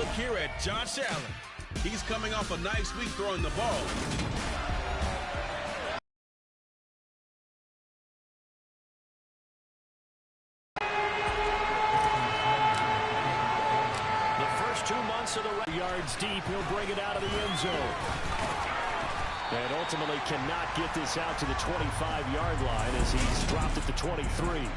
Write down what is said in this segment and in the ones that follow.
look here at Josh Allen. He's coming off a nice week throwing the ball. The first 2 months of the yards deep, he'll bring it out of the end zone. And ultimately cannot get this out to the 25-yard line as he's dropped at the 23.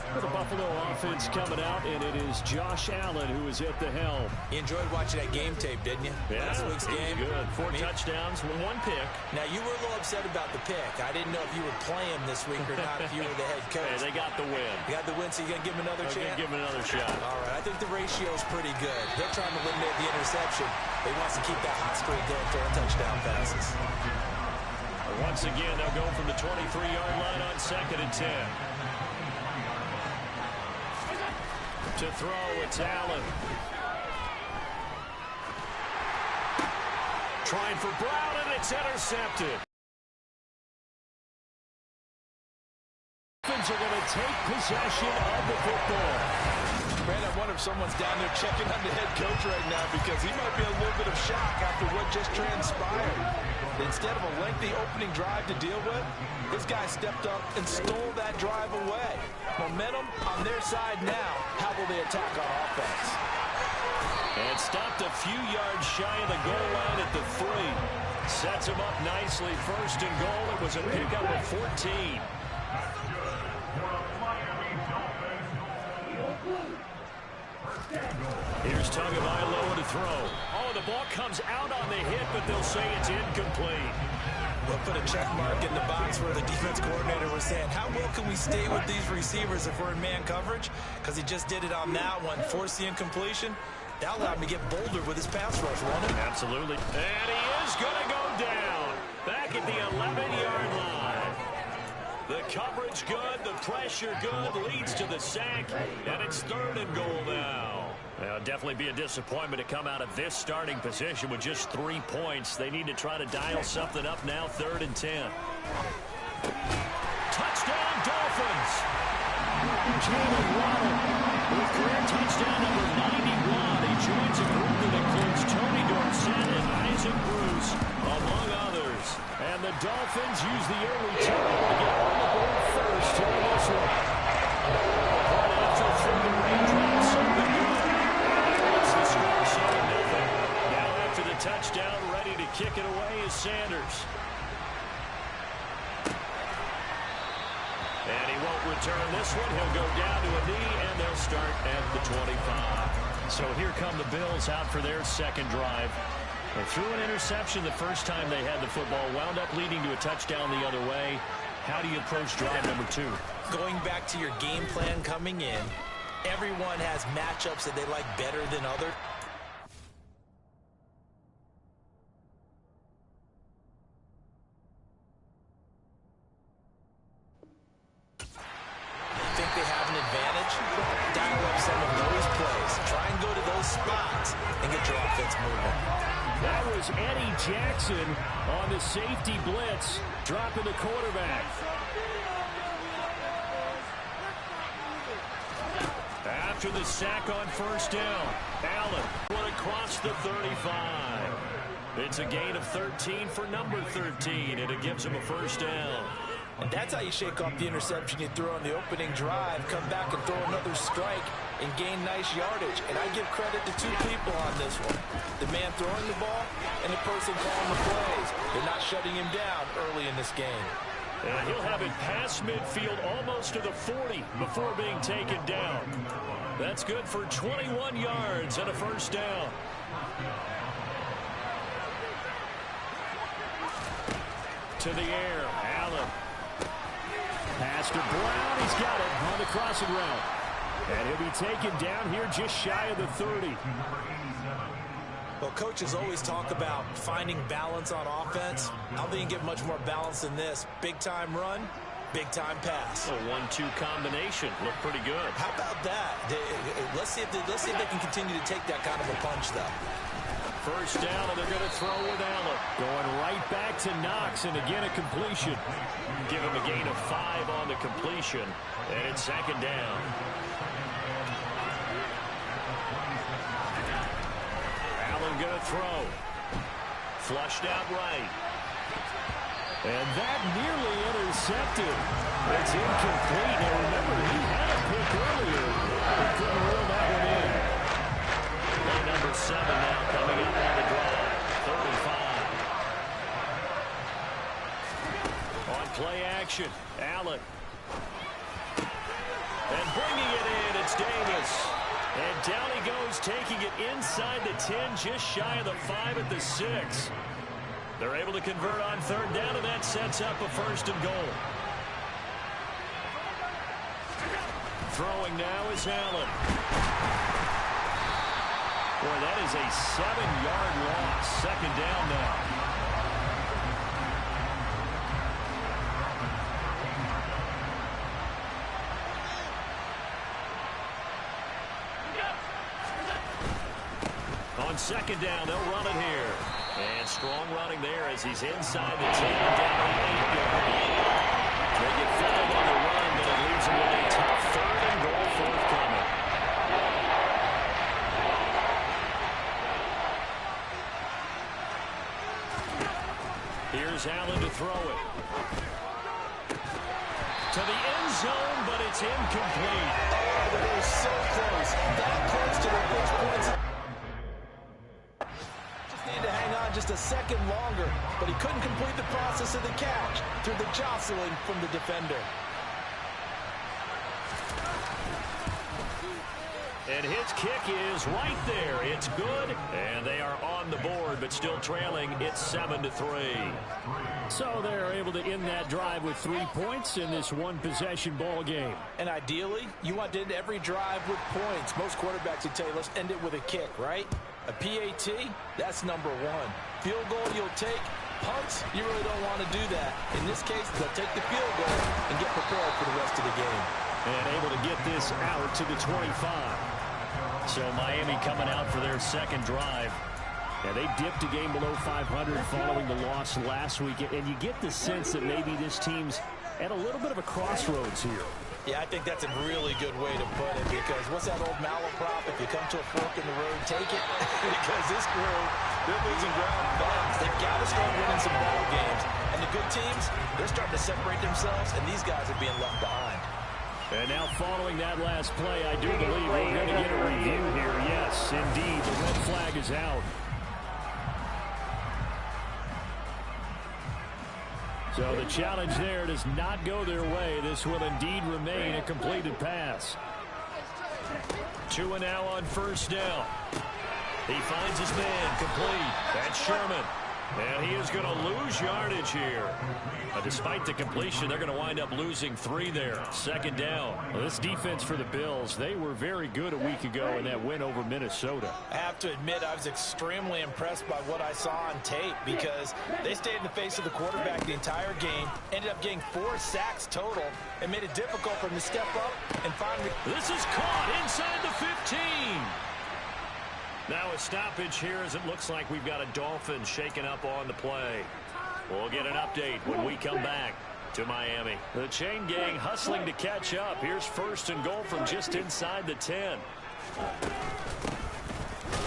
For the Buffalo offense coming out, and it is Josh Allen who is at the helm. You enjoyed watching that game tape, didn't you? Yeah, last week's game. Good. 4 touchdowns, 1 pick. Now, you were a little upset about the pick. I didn't know if you were playing this week or not if you were the head coach. Hey, they got the win. You got the win, so you're going to give him another chance? Give him another shot. All right, I think the ratio is pretty good. They're trying to eliminate the interception. They want to keep that hot streak going, throwing touchdown passes. Once again, they'll go from the 23-yard line on 2nd and 10. To throw, it's Allen. Trying for Brown, and it's intercepted. Dolphins are going to take possession of the football. Man, I wonder if someone's down there checking on the head coach right now because he might be a little bit of shock after what just transpired. Instead of a lengthy opening drive to deal with, this guy stepped up and stole that drive away. Momentum on their side now. How will they attack on offense? And stopped a few yards shy of the goal line at the 3. Sets him up nicely. 1st and goal. It was a pickup of 14. Here's Tagovailoa to throw. Oh, the ball comes out on the hit, but they'll say it's incomplete. We'll put a check mark in the box where the defense coordinator was saying, how well can we stay with these receivers if we're in man coverage? Because he just did it on that one, forced the incompletion. That allowed him to get bolder with his pass rush, won't it? Absolutely. And he is going to go down. Back at the 11-yard line. The coverage good, the pressure good, leads to the sack, and it's 3rd and goal now. Well, definitely be a disappointment to come out of this starting position with just 3 points. They need to try to dial something up now, 3rd and 10. Touchdown, Dolphins! Jalen Waddle with career touchdown number 91. He joins a group that includes Tony Dorsett and Isaac Bruce, among others. And the Dolphins use the early turn to get on the board first in this one. Right after from the raindrops, something good. It's the score 7-0. Now after the touchdown, ready to kick it away is Sanders. And he won't return this one. He'll go down to a knee, and they'll start at the 25. So here come the Bills out for their 2nd drive. They threw an interception the first time they had the football, wound up leading to a touchdown the other way. How do you approach drive number 2? Going back to your game plan coming in, everyone has matchups that they like better than others. Think they have an advantage? Dial up some of those plays. Try and go to those spots and get your offense moving. That was Eddie Jackson on the safety blitz, dropping the quarterback. After the sack on 1st down, Allen went across the 35. It's a gain of 13 for number 13, and it gives him a 1st down. And that's how you shake off the interception you threw on the opening drive, come back and throw another strike and gain nice yardage. And I give credit to 2 people on this one. The man throwing the ball and the person calling the plays. They're not shutting him down early in this game. And he'll have it past midfield almost to the 40 before being taken down. That's good for 21 yards and a 1st down. To the air, Allen. Pass to Brown. He's got it on the crossing route. And he'll be taken down here just shy of the 30. Well, coaches always talk about finding balance on offense. I don't think you can get much more balance than this. Big-time run, big-time pass. A 1-2 combination. Looked pretty good. How about that? Let's see if they can continue to take that kind of a punch, though. 1st down, and they're going to throw with Allen. Going right back to Knox, and again a completion. Give him a gain of 5 on the completion, and it's 2nd down. going to throw. Flushed out right. And that nearly intercepted. It's incomplete. Now remember, he had a pick earlier. He couldn't reel that one in. Play number 7 now coming up on the drive. 35. On play action, Allen. And bringing it in, it's Davis. And down he goes, taking it inside the 10, just shy of the 5 at the 6. They're able to convert on third down, and that sets up a 1st and goal. Throwing now is Allen. Boy, that is a 7-yard loss. 2nd down now. On 2nd down, they'll run it here. And strong running there as he's inside the 10, down the 8-yard. They get 5 on the run, but it leaves him with a tough 3rd and goal forthcoming. Here's Allen to throw it. To the end zone, but it's incomplete. Oh, they were so close. That close to the first points. To hang on just a second longer, but he couldn't complete the process of the catch through the jostling from the defender. And his kick is right there. It's good, and they are on the board, but still trailing. It's 7-3. So they're able to end that drive with 3 points in this one-possession ball game. And ideally, you want to end every drive with points. Most quarterbacks would tell you, let's end it with a kick, right? A PAT, that's number 1. Field goal you'll take. Punts, you really don't want to do that. In this case, they'll take the field goal and get prepared for the rest of the game. And able to get this out to the 25. So Miami coming out for their 2nd drive. And they dipped a game below 500 following the loss last week. And you get the sense that maybe this team's at a little bit of a crossroads here. Yeah, I think that's a really good way to put it, because what's that old malaprop? If you come to a fork in the road, take it. Because this crew, they're losing ground fast. They've got to start winning some ball games. And the good teams, they're starting to separate themselves, and these guys are being left behind. And now following that last play, I do believe we're going to get a review here. Yes, indeed, the red flag is out. So the challenge there does not go their way. This will indeed remain a completed pass. 2 and now on 1st down. He finds his man complete. That's Sherman. And he is going to lose yardage here. Despite the completion, they're going to wind up losing 3 there. 2nd down. Well, this defense for the Bills, they were very good a week ago in that win over Minnesota. I have to admit, I was extremely impressed by what I saw on tape, because they stayed in the face of the quarterback the entire game, ended up getting 4 sacks total, and made it difficult for him to step up and finally. This is caught inside the 15. Now a stoppage here as it looks like we've got a Dolphin shaking up on the play. We'll get an update when we come back to Miami. The chain gang hustling to catch up. Here's 1st and goal from just inside the 10.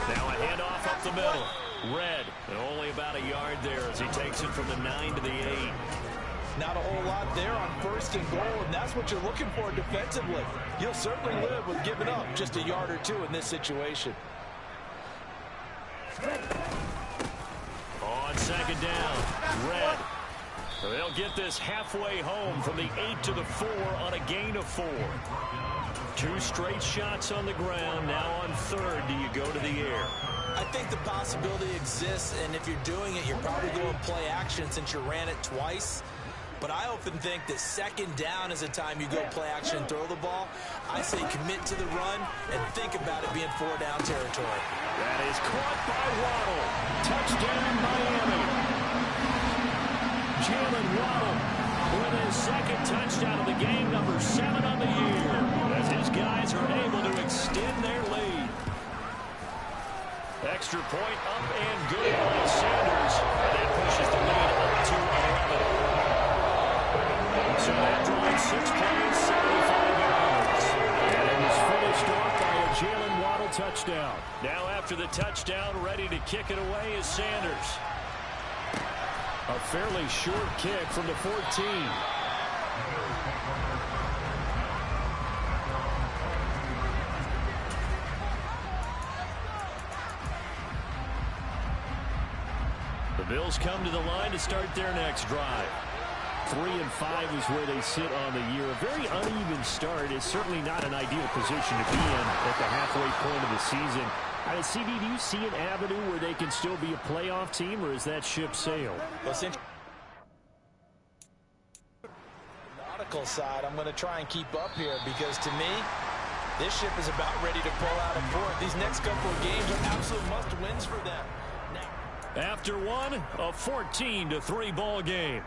Now a handoff up the middle. Red, and only about a yard there as he takes it from the 9 to the 8. Not a whole lot there on 1st and goal, and that's what you're looking for defensively. You'll certainly live with giving up just a yard or 2 in this situation. On 2nd down, Red. They'll get this halfway home from the 8 to the 4 on a gain of 4. 2 straight shots on the ground. Now on 3rd, do you go to the air? I think the possibility exists, and if you're doing it, you're probably going play action since you ran it twice. But I often think that 2nd down is a time you go play action and throw the ball. I say commit to the run and think about it being 4-down territory. That is caught by Waddle. Touchdown, Miami. Jalen Waddle with his 2nd touchdown of the game, number 7 on the year, as his guys are able to extend their lead. Extra point up and good by Sanders. And that pushes the lead up to 11. So that drive, 6 plays, 75 yards. And it was finished off by a Jalen Waddle touchdown. Now after the touchdown, ready to kick it away is Sanders. A fairly short kick from the 14. The Bills come to the line to start their next drive. 3-5 is where they sit on the year. A very uneven start is certainly not an ideal position to be in at the halfway point of the season. CD, do you see an avenue where they can still be a playoff team, or is that ship sailed? Well, since nautical side, I'm going to try and keep up here because to me, this ship is about ready to pull out of port. These next couple of games are absolute must-wins for them. After one, a 14-3 ball game.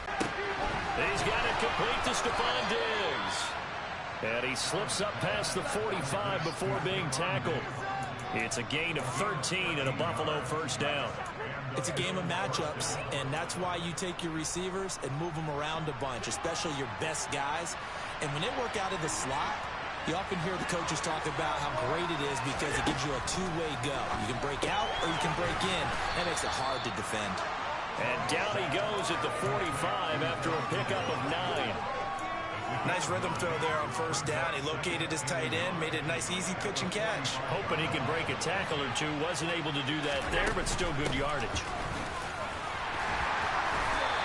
He's got it complete to Stephon Diggs. And he slips up past the 45 before being tackled. It's a gain of 13 and a Buffalo first down. It's a game of matchups, and that's why you take your receivers and move them around a bunch, especially your best guys. And when they work out of the slot, you often hear the coaches talk about how great it is because it gives you a two-way go. You can break out or you can break in. That makes it hard to defend. And down he goes at the 45 after a pickup of 9. Nice rhythm throw there on first down. He located his tight end, made it a nice easy pitch and catch. Hoping he can break a tackle or two. Wasn't able to do that there, but still good yardage.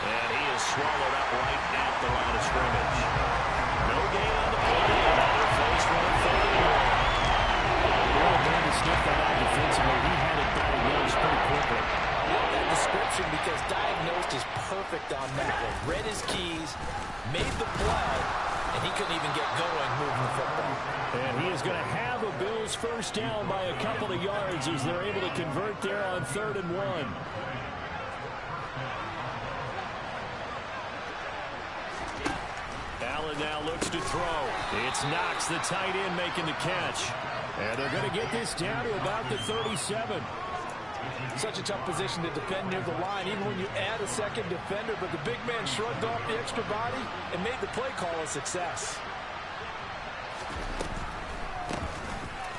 And he is swallowed up right at the line of scrimmage. No gain on the play. Another first run third and one. Well done to sniff that out defensively. He had it diagnosed pretty quickly. That description because diagnosed is perfect on that one. Read his keys, made the play, and he couldn't even get going moving the football. And he is going to have a Bills first down by a couple of yards as they're able to convert there on 3rd and 1. Allen now looks to throw. It's Knox, the tight end, making the catch. And they're going to get this down to about the 37. Such a tough position to defend near the line, even when you add a second defender, but the big man shrugged off the extra body and made the play call a success.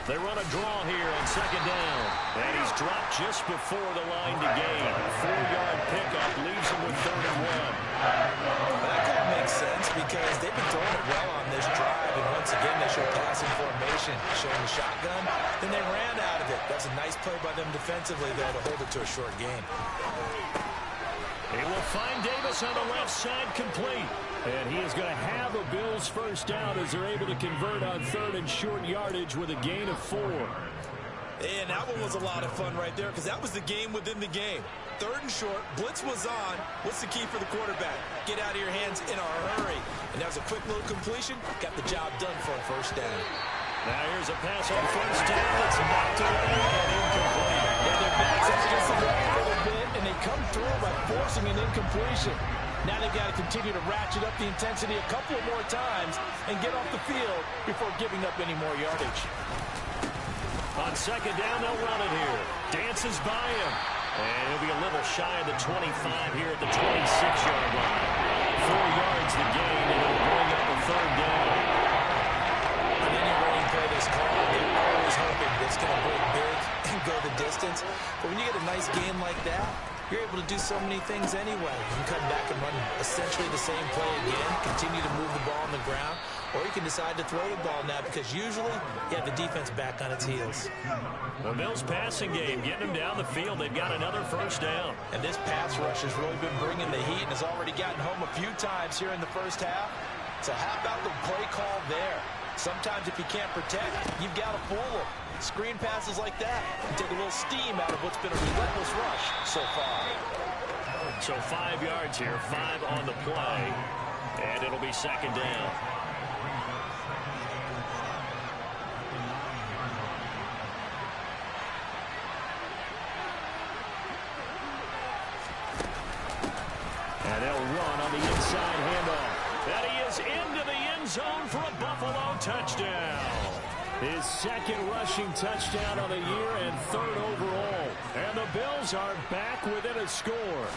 They run a draw here on 2nd down. And he's dropped just before the line to gain. 4-yard pickup leaves him with 3rd and 1. That kind of makes sense because they've been throwing it well on this drive, and once again they show passing formation, showing the shotgun. Then they ran out of it. That's a nice play by them defensively, though, to hold it to a short gain. They will find Davis on the left side complete. And he is going to have a Bills first down as they're able to convert on 3rd and short yardage with a gain of 4. And that one was a lot of fun right there because that was the game within the game. 3rd and short, blitz was on. What's the key for the quarterback? Get out of your hands in a hurry. And that was a quick little completion. Got the job done for a first down. Now here's a pass on first down. It's knocked away and incomplete. Yeah, their backs have just away a little bit, and they come through by forcing an incompletion. Now they've got to continue to ratchet up the intensity a couple more times and get off the field before giving up any more yardage. On 2nd down, they'll run it here. Dances by him. And he'll be a little shy of the 25 here at the 26-yard line. 4 yards the gain, and it'll bring up a 3rd down. On any running play this call, they're always hoping it's going to break big and go the distance. But when you get a nice game like that, you're able to do so many things anyway. You can come back and run essentially the same play again, continue to move the ball on the ground, or you can decide to throw the ball now because usually you have the defense back on its heels. The Bills passing game, getting them down the field. They've got another first down. And this pass rush has really been bringing the heat and has already gotten home a few times here in the first half. So how about the play call there? Sometimes if you can't protect, you've got to fool them. Screen passes like that and take a little steam out of what's been a relentless rush so far. So 5 yards here, 5 on the play, and it'll be 2nd down. And they'll run on the inside handoff. And he is into the end zone for a Buffalo touchdown. His 2nd rushing touchdown of the year and 3rd overall. And the Bills are back within a score.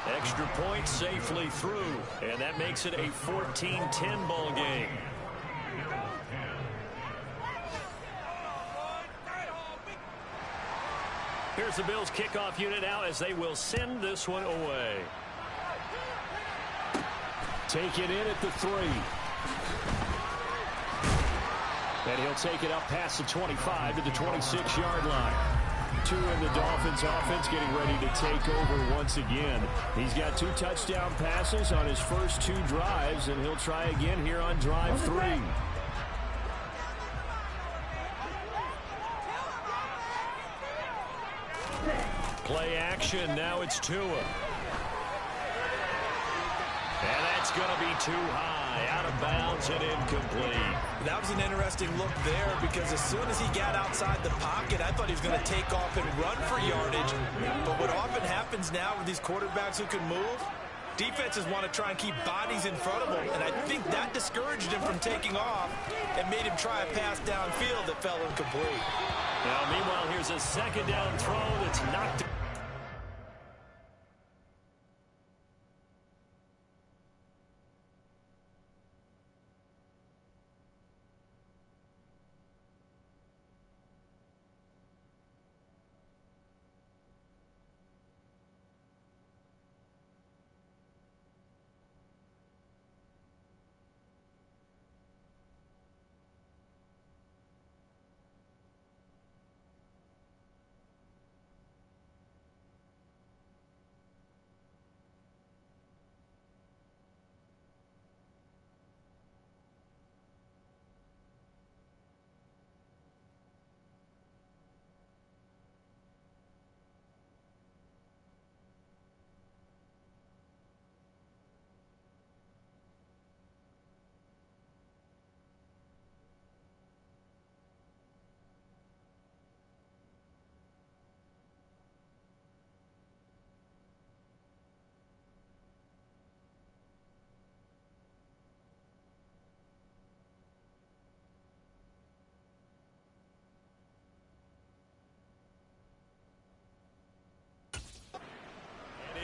Extra point safely through, and that makes it a 14-10 ball game. Here's the Bills kickoff unit out as they will send this one away. Take it in at the 3. And he'll take it up past the 25 to the 26-yard line. 2 in the Dolphins offense getting ready to take over once again. He's got 2 touchdown passes on his first 2 drives, and he'll try again here on drive 3. Play action, now it's Tua. And that's going to be too high, out of bounds and incomplete. That was an interesting look there because as soon as he got outside the pocket, I thought he was going to take off and run for yardage. But what often happens now with these quarterbacks who can move, defenses want to try and keep bodies in front of them, and I think that discouraged him from taking off and made him try a pass downfield that fell incomplete. Now, meanwhile, here's a second down throw that's knocked.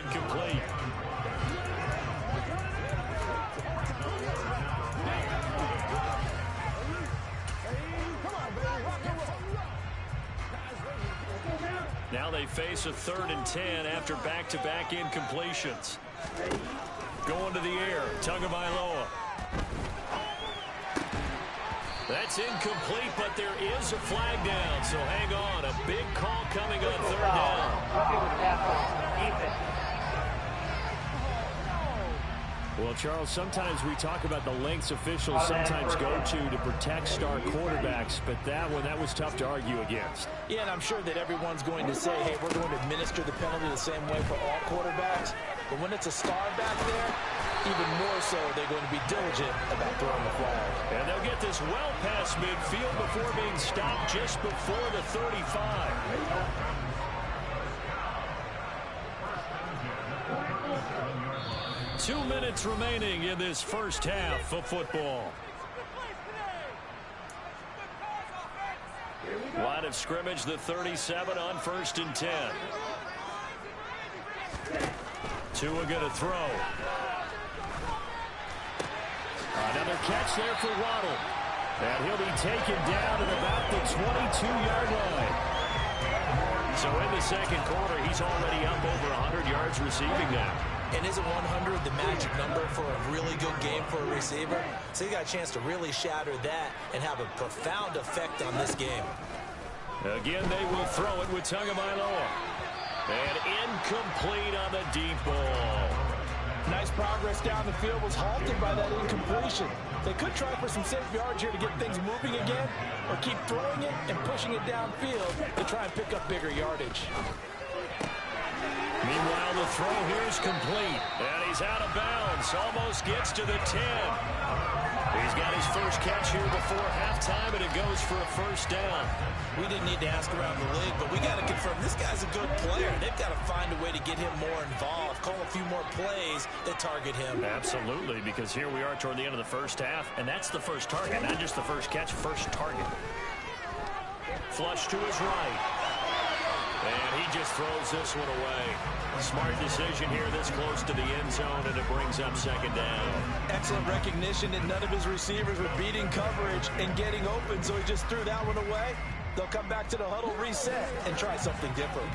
Incomplete. Now they face a 3rd and 10 after back-to-back incompletions. Going to the air, Tagovailoa. That's incomplete, but there is a flag down, so hang on. A big call coming on 3rd down. Well, Charles, sometimes we talk about the lengths officials sometimes go to protect star quarterbacks, but that was tough to argue against. Yeah, and I'm sure that everyone's going to say, hey, we're going to administer the penalty the same way for all quarterbacks. But when it's a star back there, even more so, they're going to be diligent about throwing the flag. And they'll get this well past midfield before being stopped just before the 35. 2 minutes remaining in this first half of football. Line of scrimmage, the 37 on 1st and 10. Tua going to throw. Another catch there for Waddle. And he'll be taken down at about the 22-yard line. So in the second quarter, he's already up over 100 yards receiving now. And isn't 100 the magic number for a really good game for a receiver? So he got a chance to really shatter that and have a profound effect on this game. Again, they will throw it with Tagovailoa. And incomplete on the deep ball. Nice progress down the field, was halted by that incompletion. They could try for some safe yards here to get things moving again, or keep throwing it and pushing it downfield to try and pick up bigger yardage. Meanwhile, the throw here is complete, and he's out of bounds, almost gets to the 10. He's got his first catch here before halftime, and it goes for a first down. We didn't need to ask around the league, but we got to confirm this guy's a good player. They've got to find a way to get him more involved, call a few more plays that target him. Absolutely, because here we are toward the end of the first half, and that's the first target, not just the first catch, first target. Flush to his right. And he just throws this one away. Smart decision here this close to the end zone, and it brings up second down. Excellent recognition that none of his receivers were beating coverage and getting open, so he just threw that one away. They'll come back to the huddle, reset, and try something different.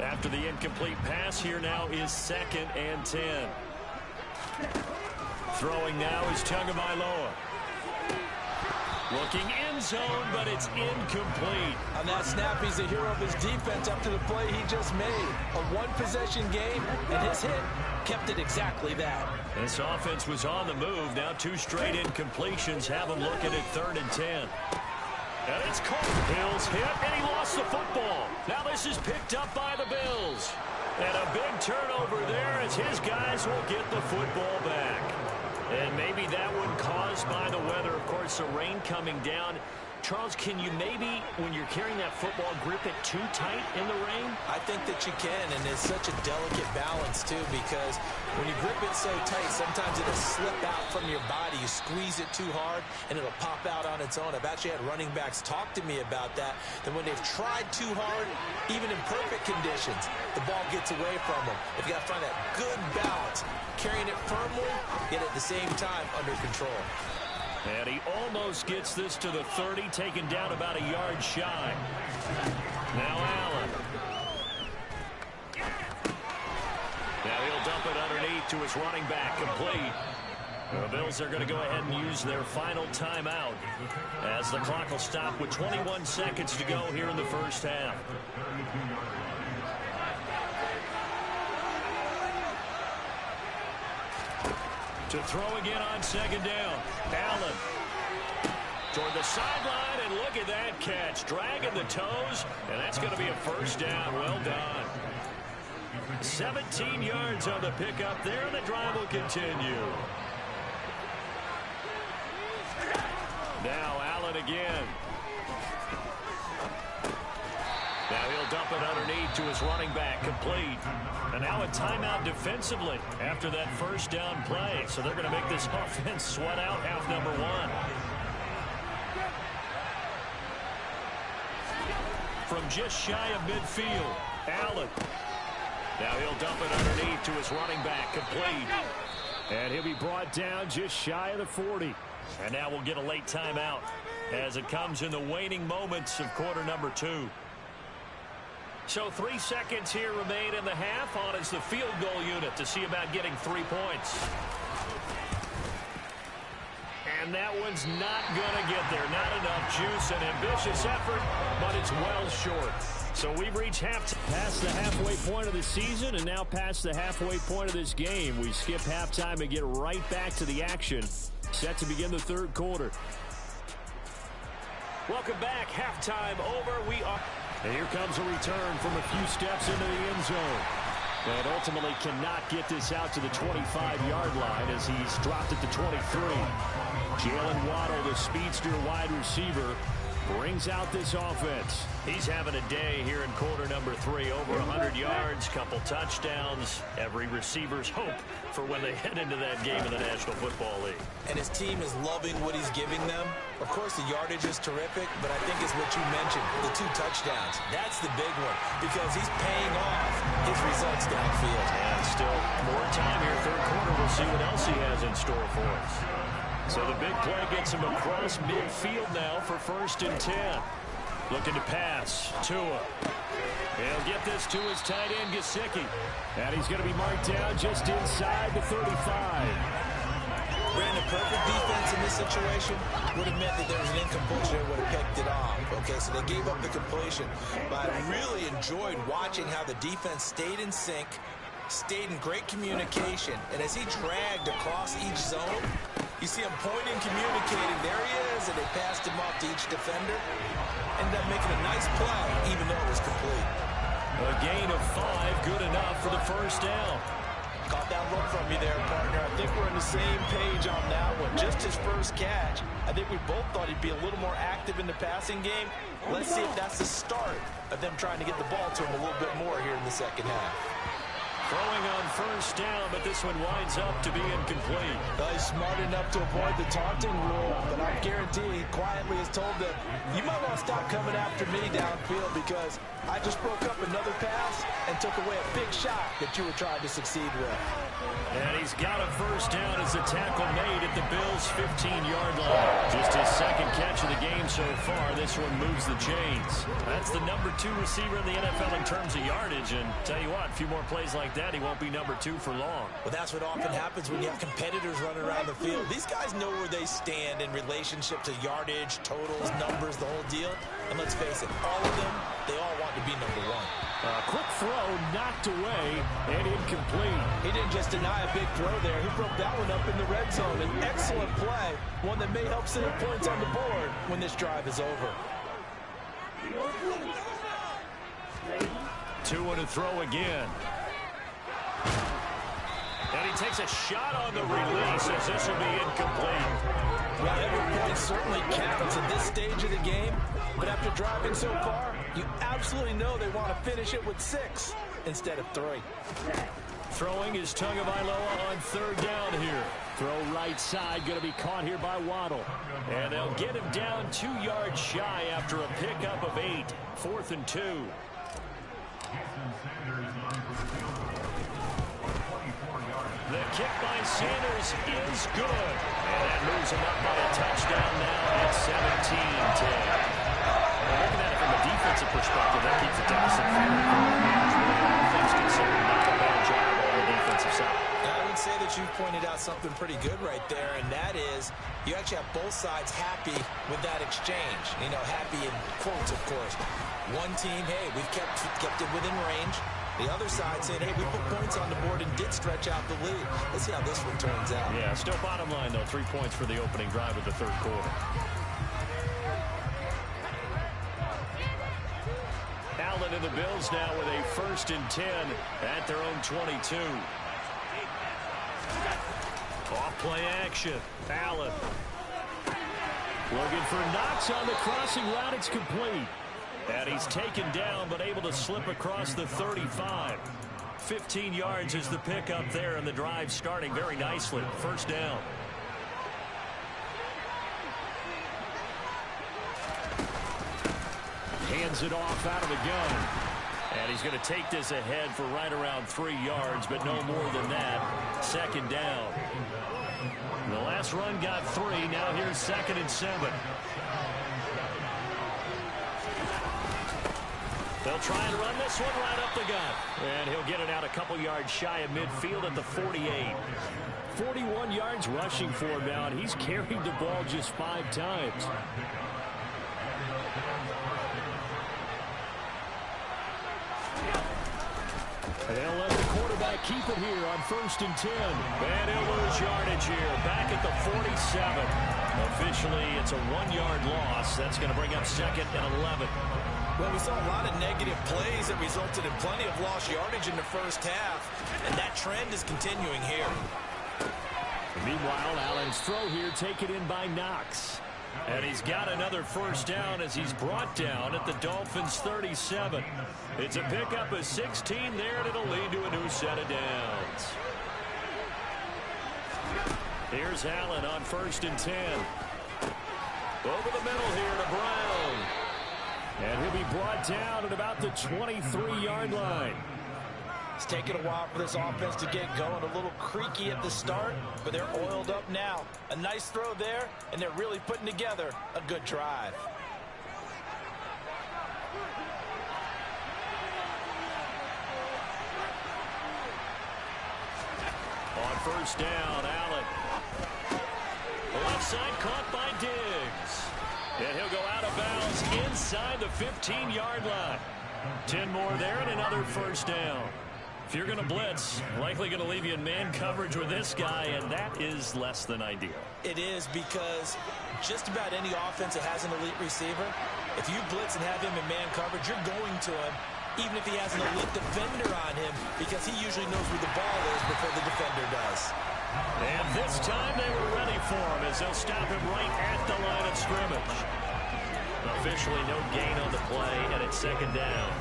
After the incomplete pass, here now is 2nd and 10. Throwing now is Tagovailoa. Looking end zone, but it's incomplete. On that snap, he's the hero of his defense after the play he just made. A one-possession game, and his hit kept it exactly that. This offense was on the move. Now 2 straight incompletions have him looking at 3rd and 10. And it's caught. Bills hit, and he lost the football. Now this is picked up by the Bills. And a big turnover there as his guys will get the football back. And maybe that one caused by the weather. Of course, the rain coming down. Charles, can you maybe, when you're carrying that football, grip it too tight in the rain? I think that you can, and it's such a delicate balance, too, because when you grip it so tight, sometimes it'll slip out from your body. You squeeze it too hard, and it'll pop out on its own. I've actually had running backs talk to me about that when they've tried too hard, even in perfect conditions, the ball gets away from them. They've got to find that good balance, carrying it firmly, yet at the same time under control. And he almost gets this to the 30, taken down about a yard shy. Now Allen. Now he'll dump it underneath to his running back, complete. The Bills are going to go ahead and use their final timeout as the clock will stop with 21 seconds to go here in the first half. To throw again on 2nd down. Allen toward the sideline, and look at that catch. Dragging the toes, and that's going to be a first down. Well done. 17 yards on the pickup there, and the drive will continue. Now Allen again. Now he'll dump it underneath to his running back, complete. And now a timeout defensively after that first down play. So they're going to make this offense sweat out half number 1. From just shy of midfield, Allen. Now he'll dump it underneath to his running back, complete. And he'll be brought down just shy of the 40. And now we'll get a late timeout as it comes in the waning moments of quarter number 2. So 3 seconds here remain in the half. On is the field goal unit to see about getting 3 points. And that one's not going to get there. Not enough juice. An ambitious effort, but it's well short. So we've reached past the halfway point of the season and now past the halfway point of this game. We skip halftime and get right back to the action. Set to begin the 3rd quarter. Welcome back. Halftime over. We are... And here comes a return from a few steps into the end zone. And ultimately cannot get this out to the 25-yard line as he's dropped at the 23. Jalen Waddle, the speedster wide receiver, brings out this offense. He's having a day here in quarter number 3. Over 100 yards, couple touchdowns. Every receiver's hope for when they head into that game in the National Football League. And his team is loving what he's giving them. Of course, the yardage is terrific, but I think it's what you mentioned, the 2 touchdowns. That's the big one because he's paying off his results downfield. And still more time here, 3rd quarter. We'll see what else he has in store for us. So the big play gets him across midfield now for 1st and 10. Looking to pass. Tua. He'll get this to his tight end, Gesicki. And he's going to be marked down just inside the 35. Brandon, perfect defense in this situation would have meant that there was an incompletion that would have picked it off. Okay, so they gave up the completion. But I really enjoyed watching how the defense stayed in sync, stayed in great communication. And as he dragged across each zone, you see him pointing, communicating. There he is, and they passed him off to each defender. Ended up making a nice play, even though it was complete. A gain of 5, good enough for the first down. Caught that look from you there, partner. I think we're on the same page on that one. Just his first catch. I think we both thought he'd be a little more active in the passing game. Let's see if that's the start of them trying to get the ball to him a little bit more here in the second half. Throwing on first down, but this one winds up to be incomplete. Well, he's smart enough to avoid the taunting rule, but I guarantee he quietly is told that you might want to stop coming after me downfield because I just broke up another pass and took away a big shot that you were trying to succeed with. And he's got a first down as the tackle made at the Bills' 15-yard line. Just his second catch of the game so far. This one moves the chains. That's the number 2 receiver in the NFL in terms of yardage. And tell you what, a few more plays like that, he won't be number 2 for long. Well, that's what often happens when you have competitors running around the field. These guys know where they stand in relationship to yardage, totals, numbers, the whole deal. And let's face it, all of them, they all want to be number 1. Quick throw, knocked away, and incomplete. He didn't just deny a big throw there. He broke that one up in the red zone. An excellent play, one that may help set up points on the board when this drive is over. 2 to throw again. And he takes a shot on the release as this will be incomplete. Well, every point certainly counts at this stage of the game, but after driving so far, you absolutely know they want to finish it with 6 instead of 3. Throwing is Tagovailoa on third down here. Throw right side, going to be caught here by Waddle. And they'll get him down 2 yards shy after a pickup of 8. 4th and 2. The kick by Sanders is good. And that moves him up by a touchdown now at 17-10. Looking at it from a defensive perspective, that keeps the deficit fairly manageable. All things considered, not a bad job on the defensive side. I would say that you've pointed out something pretty good right there, and that is you actually have both sides happy with that exchange. You know, happy in quotes, of course. One team, hey, we've kept it within range. The other side saying, hey, we put points on the board and did stretch out the lead. Let's see how this one turns out. Yeah, still bottom line, though. 3 points for the opening drive of the third quarter. Allen and the Bills now with a 1st and 10 at their own 22. Off play action. Allen. Looking for Knox on the crossing route. It's complete. And he's taken down, but able to slip across the 35. 15 yards is the pickup there, and the drive starting very nicely. First down. Hands it off out of the gun. And he's going to take this ahead for right around 3 yards, but no more than that. 2nd down. The last run got 3. Now here's 2nd and 7. They'll try and run this one right up the gut. And he'll get it out a couple yards shy of midfield at the 48. 41 yards rushing for him now, and he's carried the ball just 5 times. They'll let the quarterback keep it here on 1st and 10. And he'll lose yardage here. Back at the 47. Officially, it's a 1-yard loss. That's going to bring up 2nd and 11. Well, we saw a lot of negative plays that resulted in plenty of lost yardage in the first half, and that trend is continuing here. Meanwhile, Allen's throw here taken in by Knox. And he's got another first down as he's brought down at the Dolphins' 37. It's a pickup of 16 there, and it'll lead to a new set of downs. Here's Allen on 1st and 10. Over the middle here to Brown. And he'll be brought down at about the 23-yard line. It's taken a while for this offense to get going. A little creaky at the start, but they're oiled up now. A nice throw there, and they're really putting together a good drive. On 1st down, Allen. The left side caught by Diggs. And he'll go out of bounds inside the 15-yard line. 10 more there and another first down. If you're going to blitz, likely going to leave you in man coverage with this guy, and that is less than ideal. It is, because just about any offense that has an elite receiver, if you blitz and have him in man coverage, you're going to him, even if he has an elite defender on him, because he usually knows where the ball is before the defender does. And this time they were ready for him as they'll stop him right at the line of scrimmage. Officially no gain on the play, and it's 2nd down.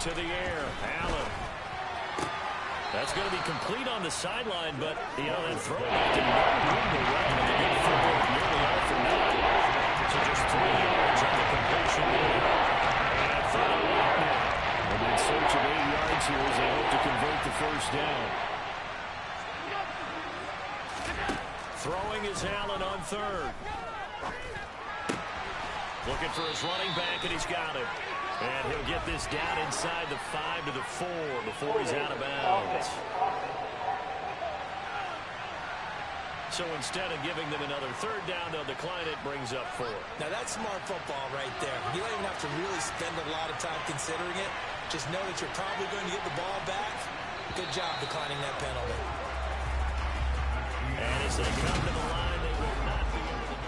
to the air. Allen. That's going to be complete on the sideline, but, you know, that throw left him no room to run. And the good football nearly all for naught. So just 3 yards on the completion there. And third and long now. They'll be in search of 8 yards here as they hope to convert the first down. Throwing is Allen on third. Looking for his running back, and he's got him. And he'll get this down inside the 5 to the 4 before he's out of bounds. So instead of giving them another third down, they'll decline it, brings up 4. Now that's smart football right there. You don't even have to really spend a lot of time considering it. Just know that you're probably going to get the ball back. Good job declining that penalty. And as they come to the line, they will not be able to.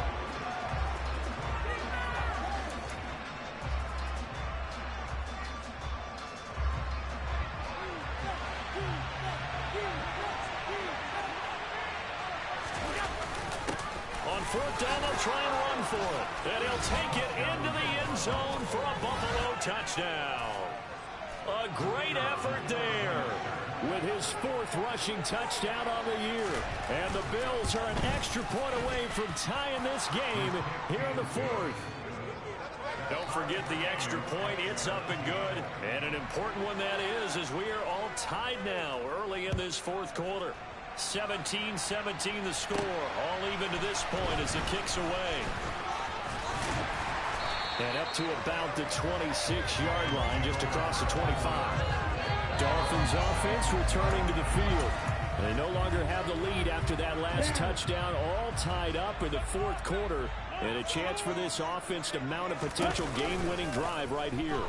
On fourth down, they'll try and run for it. And he'll take it into the end zone for a Buffalo touchdown. A great effort there with his 4th rushing touchdown on the year. And the Bills are an extra point away from tying this game here in the 4th. Don't forget the extra point. It's up and good. And an important one that is, as we are all tied now early in this 4th quarter. 17-17 the score. All even to this point as it kicks away. And up to about the 26-yard line, just across the 25. Dolphins offense returning to the field. They no longer have the lead after that last touchdown, all tied up in the 4th quarter. And a chance for this offense to mount a potential game-winning drive right here.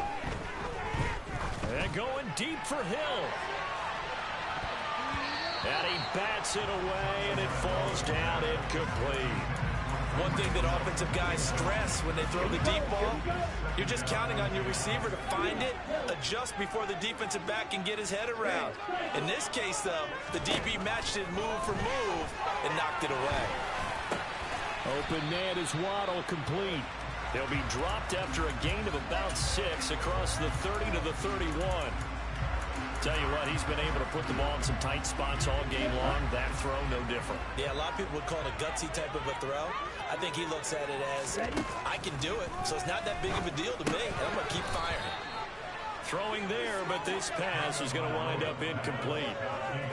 And going deep for Hill. And he bats it away, and it falls down incomplete. One thing that offensive guys stress when they throw the deep ball, you're just counting on your receiver to find it, adjust before the defensive back can get his head around. In this case, though, the DB matched it move for move and knocked it away. Open man is Waddle, complete. He'll be dropped after a gain of about 6 across the 30 to the 31. Tell you what, he's been able to put the ball in some tight spots all game long. That throw, no different. Yeah, a lot of people would call it a gutsy type of a throw. I think he looks at it as, I can do it, so it's not that big of a deal to me, and I'm going to keep firing. Throwing there, but this pass is going to wind up incomplete.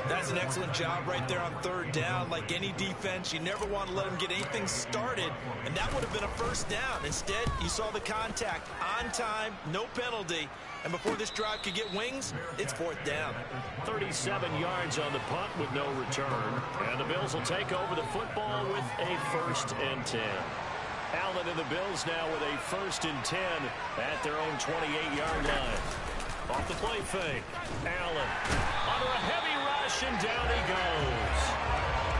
That's an excellent job right there on 3rd down. Like any defense, you never want to let them get anything started, and that would have been a first down. Instead, you saw the contact on time, no penalty, and before this drive could get wings, it's 4th down. 37 yards on the punt with no return, and the Bills will take over the football with a 1st and 10. Allen and the Bills now with a 1st and 10 at their own 28-yard line. Off the play fake. Allen under a heavy rush, and down he goes.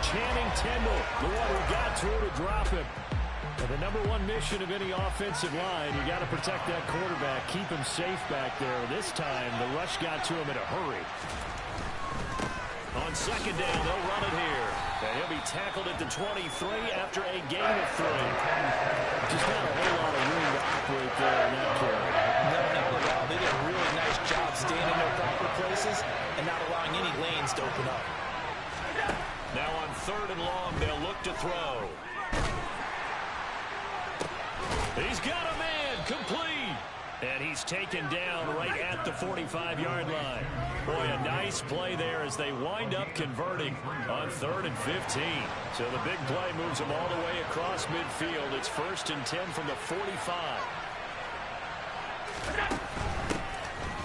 Channing Tindall, the one who got to it to drop him. And the #1 mission of any offensive line, you got to protect that quarterback, keep him safe back there. This time, the rush got to him in a hurry. On 2nd down, they'll run it here. And he'll be tackled at the 23 after a gain of 3. Just not a whole lot of room to operate there in that carry. No, not at all. They did a really nice job staying in their proper places and not allowing any lanes to open up. Now on 3rd and long, they'll look to throw. He's got a man, complete. And he's taken down right at the 45-yard line. Boy, a nice play there as they wind up converting on 3rd and 15. So the big play moves them all the way across midfield. It's 1st and 10 from the 45.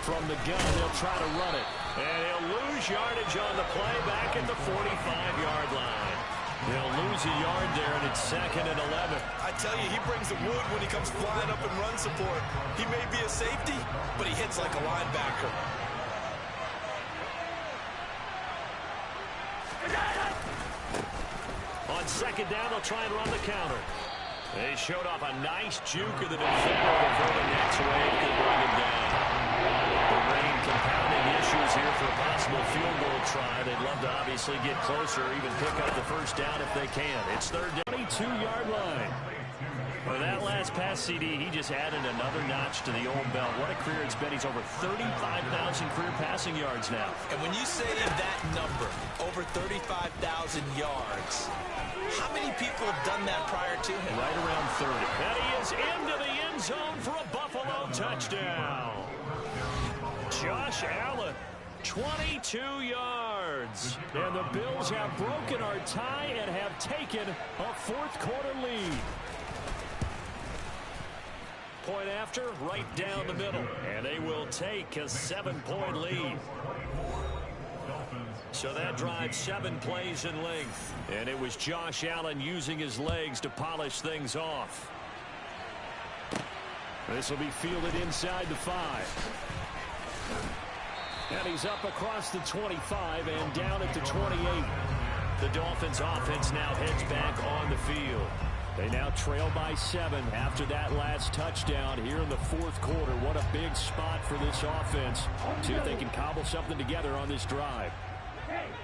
From the gun, they'll try to run it. And he'll lose yardage on the play back at the 45-yard line. He'll lose a yard there, and it's 2nd and 11. I tell you, he brings the wood when he comes flying up in run support. He may be a safety, but he hits like a linebacker. On 2nd down, they'll try and run the counter. They showed off a nice juke of the defender before the next wave could bring him down. The rain compounding issues here for a possible field goal try. They'd love to obviously get closer, even pick up the 1st down if they can. It's 3rd down, 22-yard line. For that last pass, CD, he just added another notch to the old belt. What a career it's been. He's over 35,000 career passing yards now. And when you say that number, over 35,000 yards, how many people have done that prior to him? Right around 30. And he is into the end zone for a Buffalo touchdown. Josh Allen, 22 yards. And the Bills have broken our tie and have taken a fourth-quarter lead. Point after, right down the middle. And they will take a 7-point lead. So that drive 7 plays in length. And it was Josh Allen using his legs to polish things off. This will be fielded inside the 5. And he's up across the 25 and down at the 28. The Dolphins offense now heads back on the field. They now trail by 7 after that last touchdown here in the fourth quarter. What a big spot for this offense. See if they can cobble something together on this drive.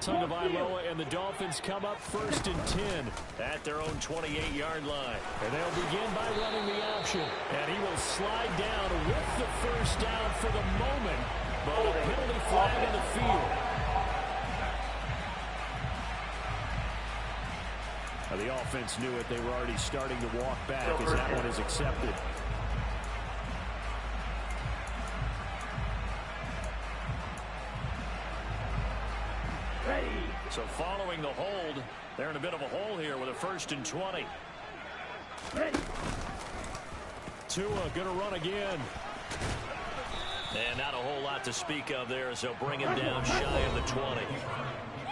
Tagovailoa and the Dolphins come up first and 10 at their own 28-yard line. And they'll begin by running the option. And he will slide down with the first down for the moment. But a penalty flag in the field. Now the offense knew it. They were already starting to walk back as that one is accepted. So following the hold, they're in a bit of a hole here with a first and 20. Tua going to run again. And not a whole lot to speak of there as they'll bring him down shy of the 20.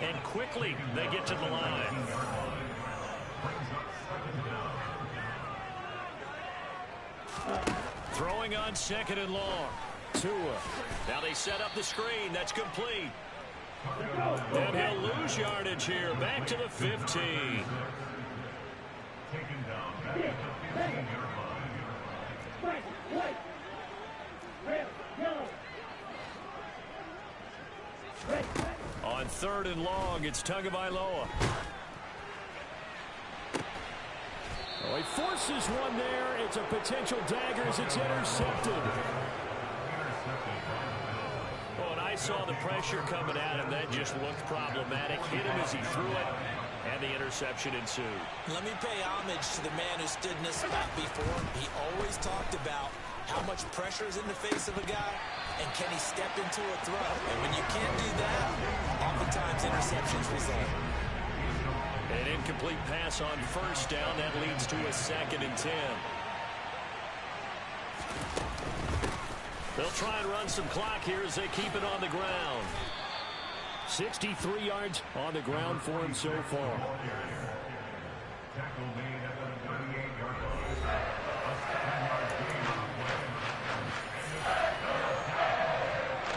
And quickly they get to the line. Throwing on second and long. Tua. Now they set up the screen. That's complete. And he'll lose yardage here. Back to the 15. On third and long, it's Tagovailoa. Oh, he forces one there. It's a potential dagger as it's intercepted. Oh, and I saw the pressure coming at him. That just looked problematic. Hit him as he threw it, and the interception ensued. Let me pay homage to the man who stood in this spot before. He always talked about how much pressure is in the face of a guy, and can he step into a throw? And when you can't do that, oftentimes interceptions result. An incomplete pass on first down. That leads to a second and 10. They'll try and run some clock here as they keep it on the ground. 63 yards on the ground for him so far.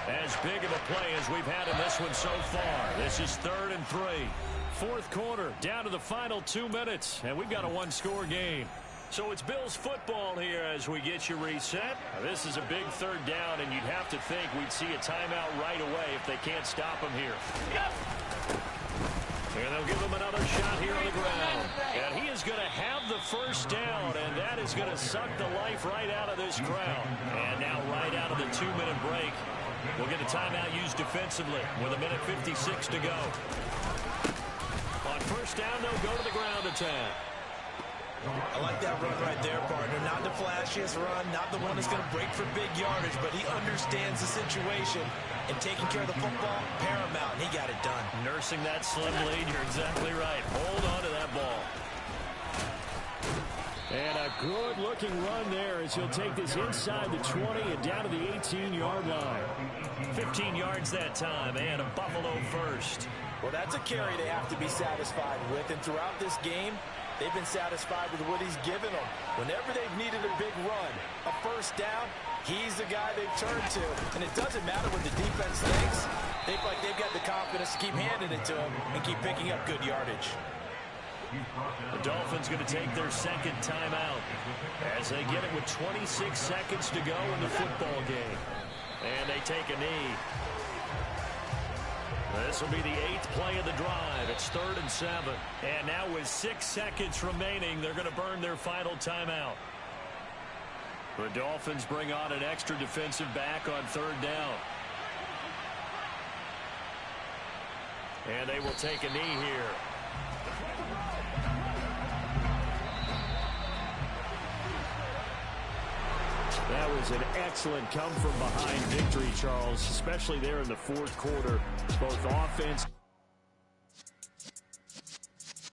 As big of a play as we've had in this one so far. This is 3rd and 3. Fourth quarter, down to the final 2 minutes, and we've got a one-score game. So it's Bills football here as we get you reset. Now, this is a big third down, and you'd have to think we'd see a timeout right away if they can't stop him here. Yep. And they'll give him another shot here on the ground. And he is going to have the first down, and that is going to suck the life right out of this crowd. And now right out of the 2-minute break, we'll get a timeout used defensively with 1:56 to go. On first down, they'll go to the ground attack. I like that run right there, partner. Not the flashiest run, not the one that's going to break for big yardage, but he understands the situation, and taking care of the football, paramount, and he got it done. Nursing that slim lead, you're exactly right. Hold on to that ball. And a good-looking run there as he'll take this inside the 20 and down to the 18-yard line. 15 yards that time, and a Buffalo first. Well, that's a carry they have to be satisfied with, and throughout this game, they've been satisfied with what he's given them. Whenever they've needed a big run, a first down, he's the guy they've turned to. And it doesn't matter what the defense thinks. They feel like they've got the confidence to keep handing it to him and keep picking up good yardage. The Dolphins going to take their second timeout as they get it with 26 seconds to go in the football game. And they take a knee. This will be the 8th play of the drive. It's 3rd and 7. And now with 6 seconds remaining, they're going to burn their final timeout. The Dolphins bring on an extra defensive back on 3rd down. And they will take a knee here. That was an excellent come-from-behind victory, Charles, especially there in the 4th quarter. Both offense